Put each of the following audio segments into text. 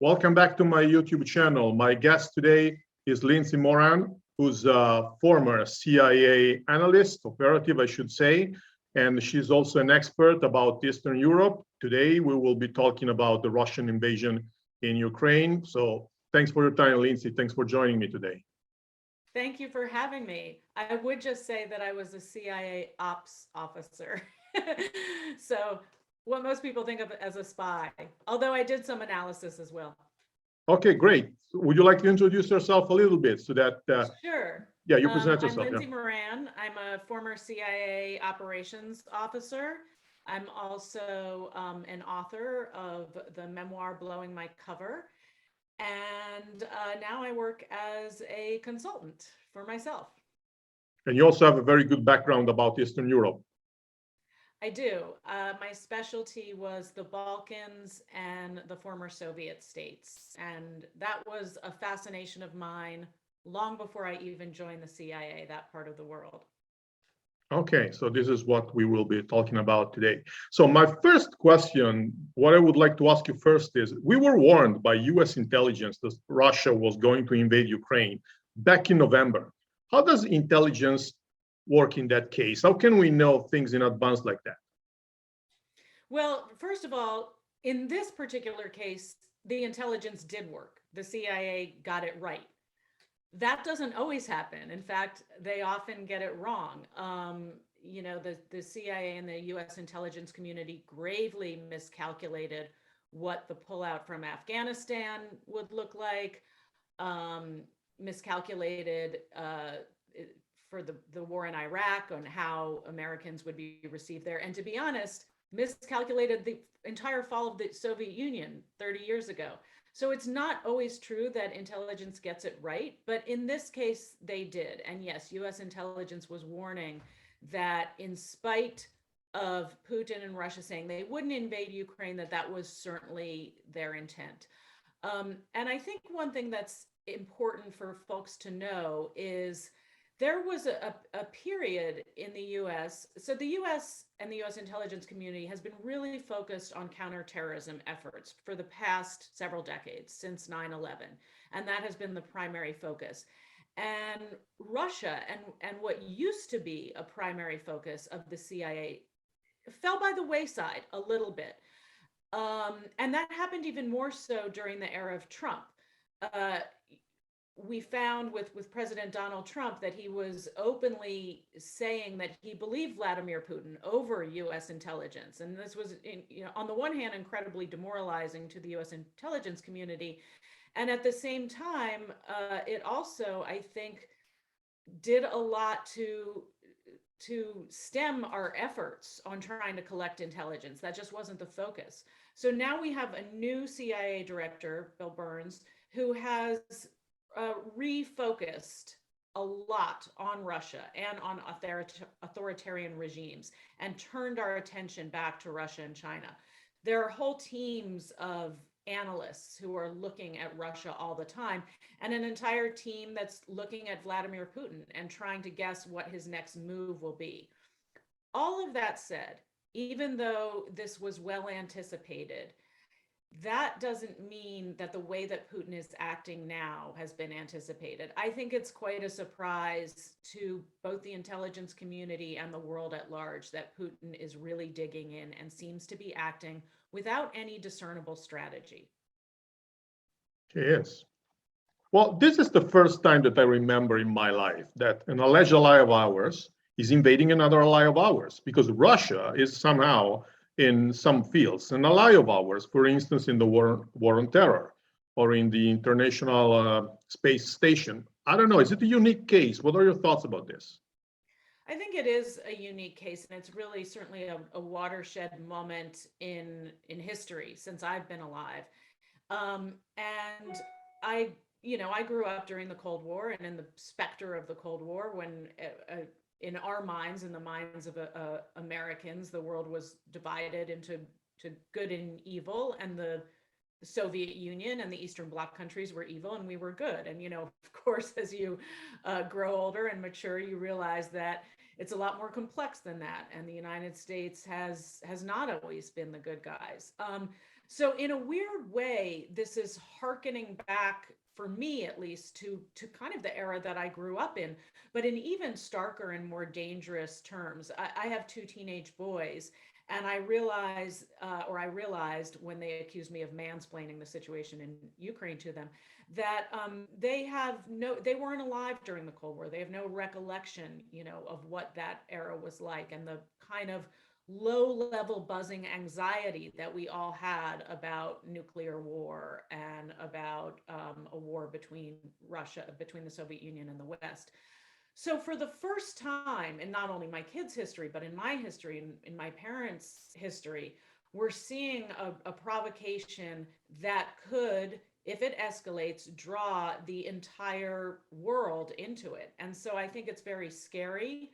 Welcome back to my YouTube channel. My guest today is Lindsay Moran, who's a former CIA analyst, operative, I should say, and she's also an expert about Eastern Europe. Today, we will be talking about the Russian invasion in Ukraine. So thanks for your time, Lindsay. Thanks for joining me today. Thank you for having me. I would just say that I was a CIA ops officer. So what most people think of as a spy, although I did some analysis as well. Okay, great. Would you like to introduce yourself a little bit so that, Sure. Yeah, you present yourself. I'm Lindsay Moran. I'm a former CIA operations officer. I'm also an author of the memoir Blowing My Cover. And now I work as a consultant for myself. And you also have a very good background about Eastern Europe. I do. My specialty was the Balkans and the former Soviet states. And that was a fascination of mine long before I even joined the CIA, that part of the world. Okay, so this is what we will be talking about today. So my first question, what I would like to ask you first is, we were warned by US intelligence that Russia was going to invade Ukraine back in November. How does intelligence work in that case? How can we know things in advance like that? Well, first of all, in this particular case, the intelligence did work. The CIA got it right. That doesn't always happen. In fact, they often get it wrong. The CIA and the US intelligence community gravely miscalculated what the pullout from Afghanistan would look like, miscalculated for the war in Iraq on how Americans would be received there. And to be honest, miscalculated the entire fall of the Soviet Union 30 years ago. So it's not always true that intelligence gets it right, but in this case, they did. And yes, US intelligence was warning that in spite of Putin and Russia saying they wouldn't invade Ukraine, that was certainly their intent. And I think one thing that's important for folks to know is there was a period in the US. So the US and the US intelligence community has been really focused on counterterrorism efforts for the past several decades, since 9/11. And that has been the primary focus. And Russia and what used to be a primary focus of the CIA fell by the wayside a little bit. And that happened even more so during the era of Trump. We found with President Donald Trump that he was openly saying that he believed Vladimir Putin over US intelligence. And this was, on the one hand, incredibly demoralizing to the US intelligence community. And at the same time, it also, I think, did a lot to stem our efforts on trying to collect intelligence. That just wasn't the focus. So now we have a new CIA director, Bill Burns, who has refocused a lot on Russia and on authoritarian regimes and turned our attention back to Russia and China. There are whole teams of analysts who are looking at Russia all the time, and an entire team that's looking at Vladimir Putin and trying to guess what his next move will be. All of that said, even though this was well anticipated, that doesn't mean that the way that Putin is acting now has been anticipated. I think it's quite a surprise to both the intelligence community and the world at large that Putin is really digging in and seems to be acting without any discernible strategy. Yes. Well, this is the first time that I remember in my life that an alleged ally of ours is invading another ally of ours, because Russia is somehow, in some fields, an ally of ours, for instance, in the war on terror or in the International Space Station. I don't know, is it a unique case? What are your thoughts about this? I think it is a unique case, and it's really certainly a watershed moment in history since I've been alive. And I grew up during the Cold War and in the specter of the Cold War when in our minds, in the minds of Americans, the world was divided into good and evil, and the Soviet Union and the Eastern Bloc countries were evil and we were good. And, of course, as you grow older and mature, you realize that it's a lot more complex than that, and the United States has not always been the good guys. So in a weird way, this is hearkening back, for me at least, to kind of the era that I grew up in, but in even starker and more dangerous terms. I have two teenage boys, and I realized when they accused me of mansplaining the situation in Ukraine to them, that they weren't alive during the Cold War. They have no recollection, of what that era was like, and the kind of low-level buzzing anxiety that we all had about nuclear war and about a war between the Soviet Union and the West. So for the first time, in not only my kids' history, but in my history, in my parents' history, we're seeing a provocation that could, if it escalates, draw the entire world into it. And so I think it's very scary.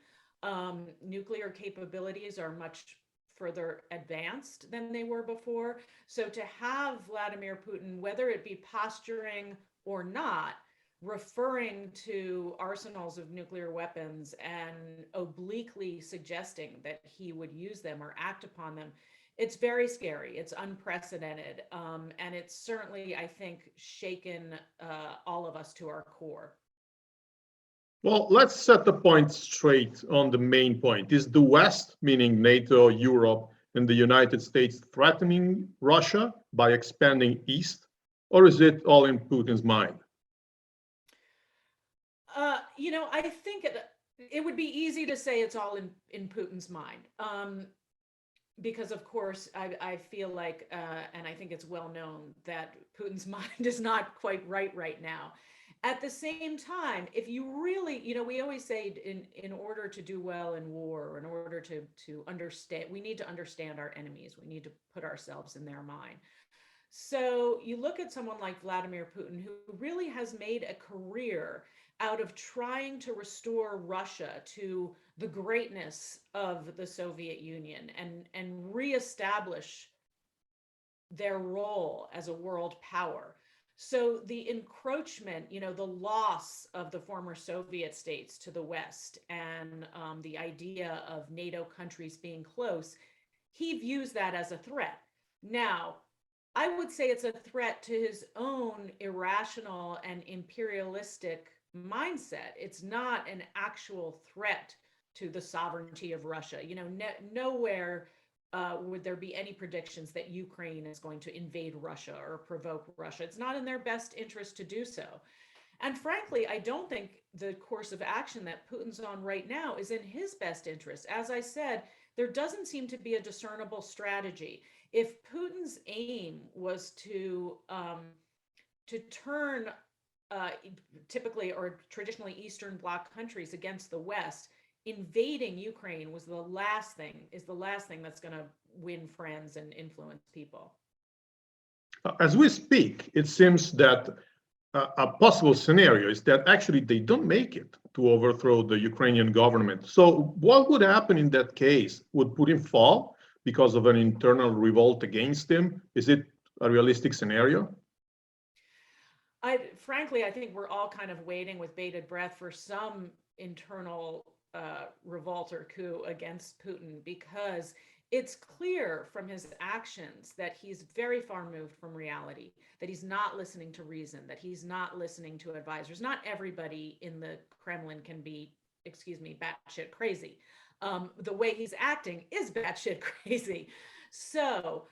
Nuclear capabilities are much further advanced than they were before. So to have Vladimir Putin, whether it be posturing or not, referring to arsenals of nuclear weapons and obliquely suggesting that he would use them or act upon them, it's very scary. It's unprecedented. And it's certainly, I think, shaken all of us to our core. Well, let's set the point straight on the main point. Is the West, meaning NATO, Europe, and the United States, threatening Russia by expanding east, or is it all in Putin's mind? I think it would be easy to say it's all in Putin's mind. Because of course, I feel like, and I think it's well known, that Putin's mind is not quite right now. At the same time, if you really, we always say in order to do well in war, or in order to understand, we need to understand our enemies. We need to put ourselves in their mind. So you look at someone like Vladimir Putin, who really has made a career out of trying to restore Russia to the greatness of the Soviet Union and reestablish their role as a world power. So the encroachment, the loss of the former Soviet states to the West, and the idea of NATO countries being close, he views that as a threat. Now, I would say it's a threat to his own irrational and imperialistic mindset. It's not an actual threat to the sovereignty of Russia. Nowhere would there be any predictions that Ukraine is going to invade Russia or provoke Russia. It's not in their best interest to do so. And frankly, I don't think the course of action that Putin's on right now is in his best interest. As I said, there doesn't seem to be a discernible strategy. If Putin's aim was to turn typically or traditionally Eastern Bloc countries against the West, invading Ukraine is the last thing that's going to win friends and influence people. As we speak, it seems that a possible scenario is that actually they don't make it to overthrow the Ukrainian government. So what would happen in that case? Would Putin fall because of an internal revolt against him? Is it a realistic scenario? Frankly, I think we're all kind of waiting with bated breath for some internal revolt or coup against Putin, because it's clear from his actions that he's very far removed from reality, that he's not listening to reason, that he's not listening to advisors. Not everybody in the Kremlin can be, batshit crazy. The way he's acting is batshit crazy. So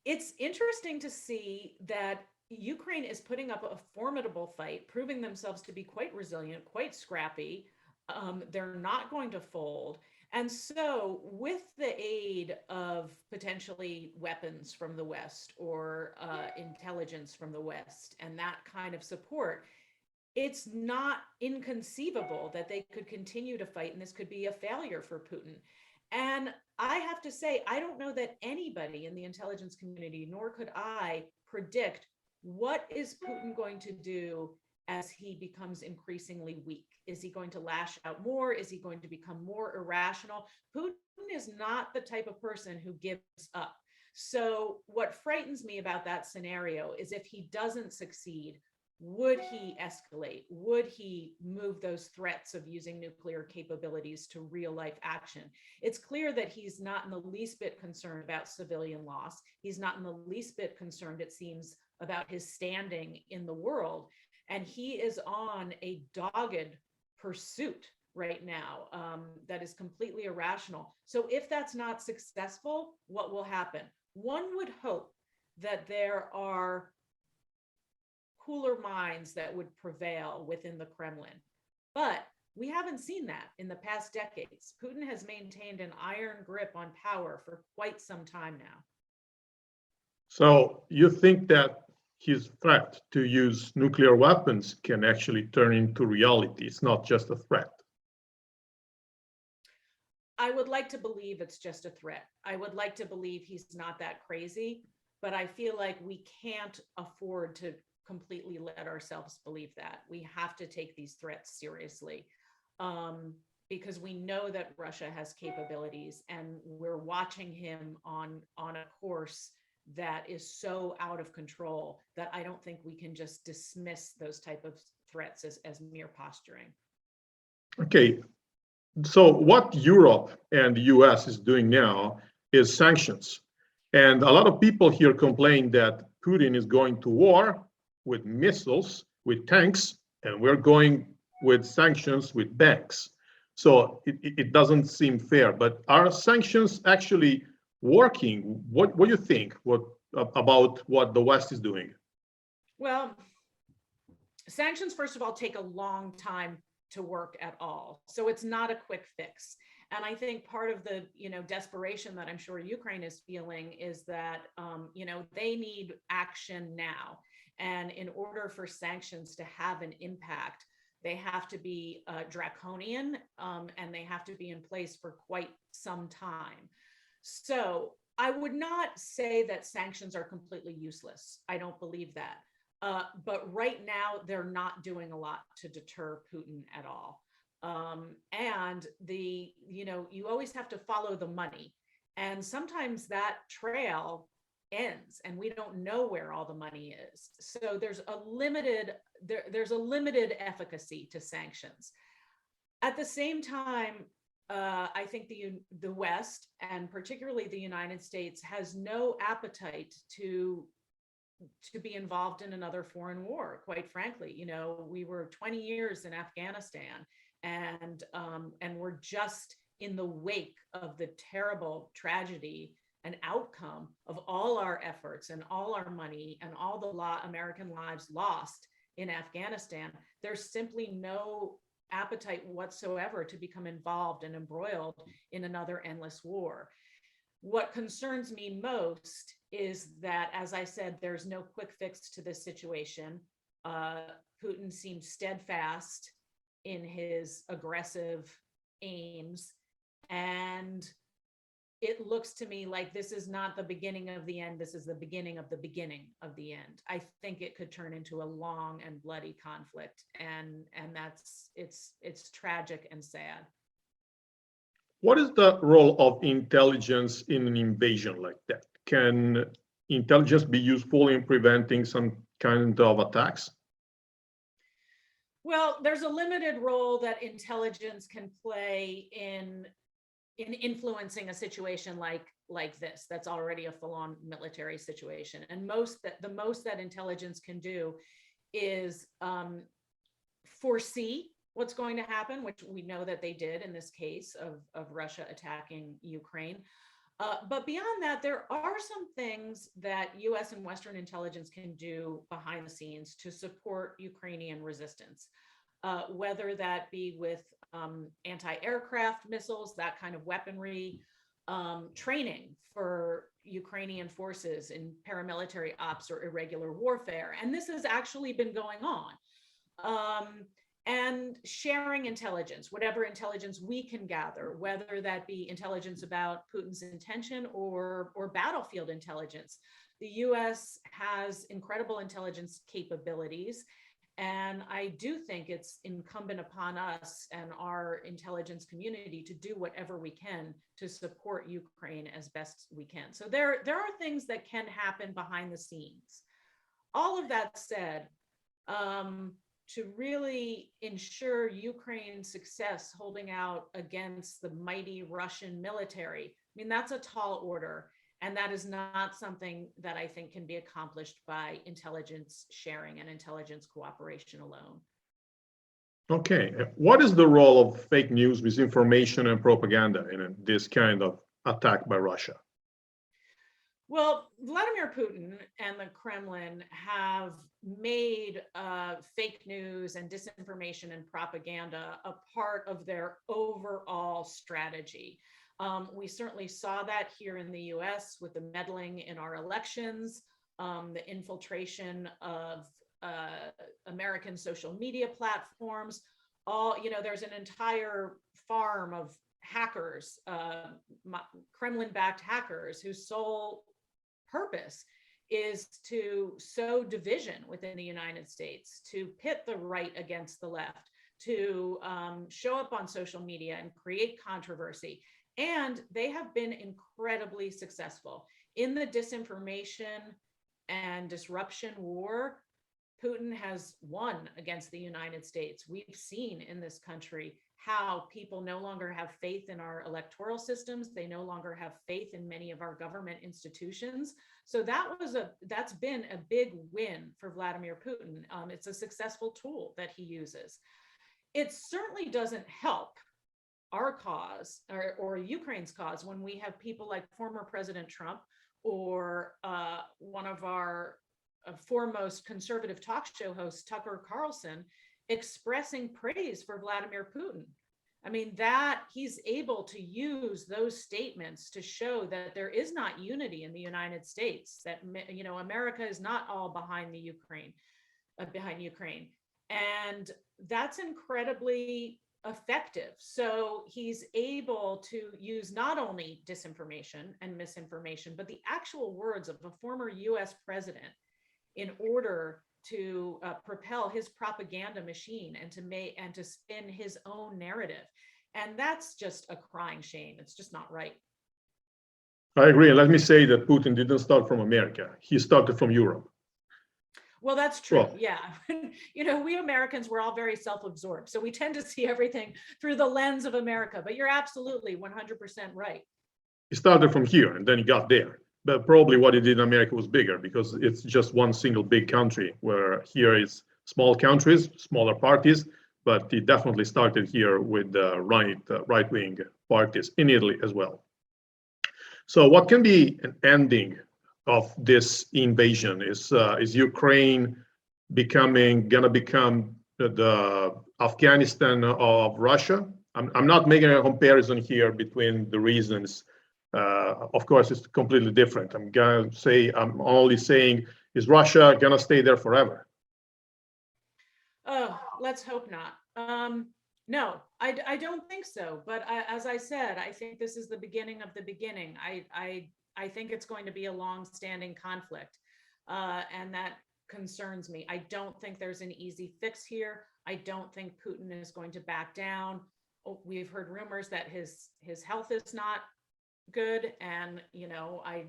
it's interesting to see that Ukraine is putting up a formidable fight, proving themselves to be quite resilient, quite scrappy. They're not going to fold. And so with the aid of potentially weapons from the West or intelligence from the West and that kind of support, it's not inconceivable that they could continue to fight, and this could be a failure for Putin. And I have to say, I don't know that anybody in the intelligence community, nor could I predict what is Putin going to do as he becomes increasingly weak. Is he going to lash out more? Is he going to become more irrational? Putin is not the type of person who gives up. So what frightens me about that scenario is if he doesn't succeed, would he escalate? Would he move those threats of using nuclear capabilities to real life action? It's clear that he's not in the least bit concerned about civilian loss. He's not in the least bit concerned, it seems, about his standing in the world. And he is on a dogged pursuit right now that is completely irrational. So if that's not successful, what will happen? One would hope that there are cooler minds that would prevail within the Kremlin. But we haven't seen that in the past decades. Putin has maintained an iron grip on power for quite some time now. So you think that his threat to use nuclear weapons can actually turn into reality? It's not just a threat. I would like to believe it's just a threat. I would like to believe he's not that crazy, but I feel like we can't afford to completely let ourselves believe that. We have to take these threats seriously because we know that Russia has capabilities, and we're watching him on a course that is so out of control that I don't think we can just dismiss those type of threats as mere posturing. Okay, so what Europe and the US is doing now is sanctions. And a lot of people here complain that Putin is going to war with missiles, with tanks, and we're going with sanctions with banks. So it doesn't seem fair, but are sanctions actually working? What do you think about what the West is doing? Well, sanctions, first of all, take a long time to work at all. So it's not a quick fix. And I think part of the, desperation that I'm sure Ukraine is feeling is that, they need action now. And in order for sanctions to have an impact, they have to be draconian and they have to be in place for quite some time. So I would not say that sanctions are completely useless. I don't believe that. But right now, they're not doing a lot to deter Putin at all. And you always have to follow the money. And sometimes that trail ends and we don't know where all the money is. So there's a limited efficacy to sanctions. At the same time, I think the West, and particularly the United States, has no appetite to be involved in another foreign war. Quite frankly, we were 20 years in Afghanistan, and we're just in the wake of the terrible tragedy and outcome of all our efforts and all our money and all the American lives lost in Afghanistan. There's simply no appetite whatsoever to become involved and embroiled in another endless war. What concerns me most is that, as I said, there's no quick fix to this situation. Putin seems steadfast in his aggressive aims, and it looks to me like this is not the beginning of the end. This is the beginning of the beginning of the end. I think it could turn into a long and bloody conflict, and it's tragic and sad. What is the role of intelligence in an invasion like that? Can intelligence be useful in preventing some kind of attacks? Well, there's a limited role that intelligence can play in influencing a situation like this. That's already a full-on military situation. And the most that intelligence can do is foresee what's going to happen, which we know that they did in this case of Russia attacking Ukraine. But beyond that, there are some things that US and Western intelligence can do behind the scenes to support Ukrainian resistance, whether that be with anti-aircraft missiles, that kind of weaponry, training for Ukrainian forces in paramilitary ops or irregular warfare. And this has actually been going on. And sharing intelligence, whatever intelligence we can gather, whether that be intelligence about Putin's intention or battlefield intelligence. The US has incredible intelligence capabilities. And I do think it's incumbent upon us and our intelligence community to do whatever we can to support Ukraine as best we can. So there are things that can happen behind the scenes. All of that said, to really ensure Ukraine's success holding out against the mighty Russian military. I mean, that's a tall order. And that is not something that I think can be accomplished by intelligence sharing and intelligence cooperation alone. Okay, what is the role of fake news, misinformation, and propaganda in this kind of attack by Russia? Well, Vladimir Putin and the Kremlin have made fake news and disinformation and propaganda a part of their overall strategy. We certainly saw that here in the US with the meddling in our elections, the infiltration of American social media platforms. There's an entire farm of hackers, Kremlin-backed hackers, whose sole purpose is to sow division within the United States, to pit the right against the left, to show up on social media and create controversy. And they have been incredibly successful in the disinformation and disruption war. Putin has won against the United States. We've seen in this country how people no longer have faith in our electoral systems. They no longer have faith in many of our government institutions. So that's been a big win for Vladimir Putin. It's a successful tool that he uses. It certainly doesn't help our cause or Ukraine's cause when we have people like former President Trump or one of our foremost conservative talk show hosts, Tucker Carlson, expressing praise for Vladimir Putin. I mean, that he's able to use those statements to show that there is not unity in the United States, that, America is not all behind Ukraine. And that's incredibly effective. So he's able to use not only disinformation and misinformation, but the actual words of a former US president in order to propel his propaganda machine and to spin his own narrative. And that's just a crying shame. It's just not right. I agree. Let me say that Putin didn't start from America. He started from Europe. Well, that's true. Well, yeah. We Americans, we're all very self-absorbed. So we tend to see everything through the lens of America. But you're absolutely 100% right. He started from here and then he got there. But probably what he did in America was bigger because it's just one single big country, where here it's small countries, smaller parties, but he definitely started here with the right-wing parties in Italy as well. So what can be an ending of this invasion? Is Ukraine gonna become the Afghanistan of Russia? I'm not making a comparison here between the reasons. Of course, it's completely different. I'm only saying, is Russia gonna stay there forever? Oh, let's hope not. No, I don't think so. But as I said, I think this is the beginning of the beginning. I think it's going to be a long-standing conflict, and that concerns me. I don't think there's an easy fix here. I don't think Putin is going to back down. We've heard rumors that his health is not good, and I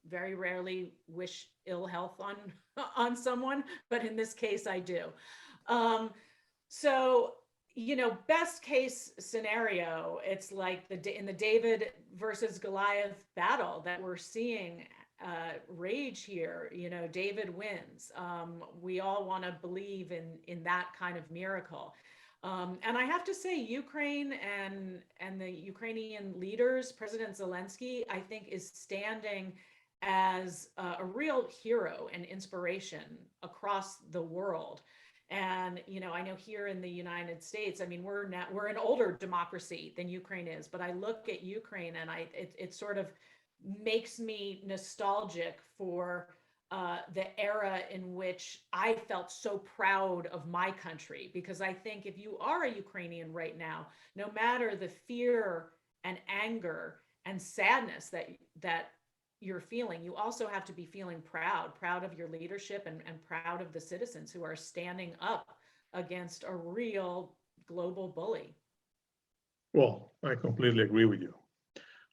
very rarely wish ill health on someone, but in this case I do. So best case scenario, it's like in the David versus Goliath battle that we're seeing rage here. David wins. We all want to believe in that kind of miracle. And I have to say, Ukraine and the Ukrainian leaders, President Zelensky, I think is standing as a real hero and inspiration across the world. And, I know here in the United States, I mean, we're an older democracy than Ukraine is, but I look at Ukraine and it sort of makes me nostalgic for the era in which I felt so proud of my country, because I think if you are a Ukrainian right now, no matter the fear and anger and sadness that you're feeling, you also have to be feeling proud of your leadership and proud of the citizens who are standing up against a real global bully. Well, I completely agree with you.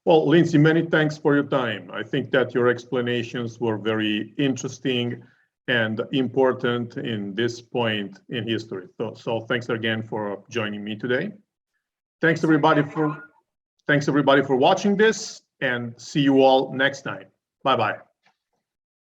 Well, Lindsay, many thanks for your time. I think that your explanations were very interesting and important in this point in history. So thanks again for joining me today. Thanks everybody for watching this, and see you all next time. Bye-bye.